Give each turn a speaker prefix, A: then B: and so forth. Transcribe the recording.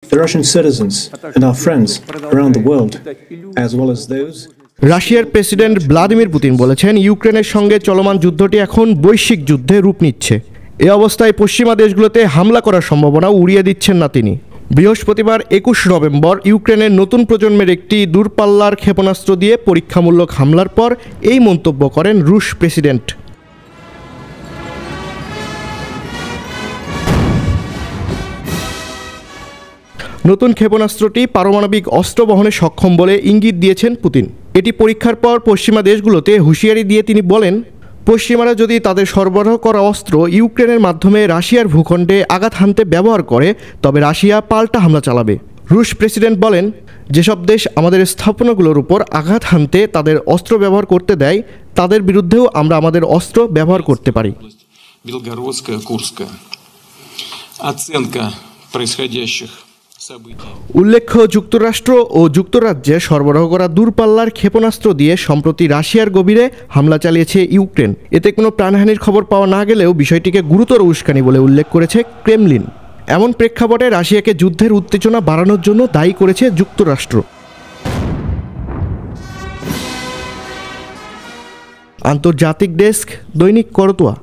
A: The Russian citizens and our friends around the world, as well as those
B: রাশিয়ার president Vladimir Putin বলেছেন, ইউক্রেনের সঙ্গে চলমান যুদ্ধটি এখন বৈশ্বিক যুদ্ধে রূপ নিচ্ছে। এ অবস্থায় পশ্চিমা দেশগুলোতে হামলা করার সম্ভাবনা উড়িয়ে দিচ্ছেন না তিনি। বৃহস্পতিবার 21 নভেম্বর ইউক্রেনের নতুন প্রজন্মের একটি দূরপাল্লার ক্ষেপণাস্ত্র দিয়ে পরীক্ষামূলক হামলার পর এই মন্তব্য করেন রুশ প্রেসিডেন্ট। নতুন ক্ষেপণাস্ত্রটি পারমাণবিক অস্ত্র বহনে সক্ষম বলে ইঙ্গিত দিয়েছেন পুতিন। এটি পরীক্ষার পর পশ্চিমা দেশগুলোতে হুঁশিয়ারি দিয়ে তিনি বলেন, পশ্চিমারা যদি তাদের সরবরাহ করা অস্ত্র ইউক্রেনের মাধ্যমে রাশিয়ার ভূখণ্ডে আঘাত হানতে ব্যবহার করে, তবে রাশিয়া পাল্টা হামলা চালাবে। রুশ প্রেসিডেন্ট বলেন, যেসব দেশ আমাদের স্থাপনাগুলোর উপর আঘাত হানতে তাদের অস্ত্র ব্যবহার করতে দেয়, তাদের বিরুদ্ধেও আমরা আমাদের অস্ত্র ব্যবহার করতে পারি। উল্লেখ্য, যুক্তরাষ্ট্র ও যুক্তরাজ্যে সরবরাহ করা দূরপাল্লার ক্ষেপণাস্ত্র দিয়ে সম্প্রতি রাশিয়ার গভীরে হামলা চালিয়েছে ইউক্রেন। এতে কোনো প্রাণহানির খবর পাওয়া না গেলেও বিষয়টিকে গুরুতর উস্কানি বলে উল্লেখ করেছে ক্রেমলিন। এমন প্রেক্ষাপটে রাশিয়াকে যুদ্ধের উত্তেজনা বাড়ানোর জন্য দায়ী করেছে যুক্তরাষ্ট্র। আন্তর্জাতিক ডেস্ক, দৈনিক করতোয়া।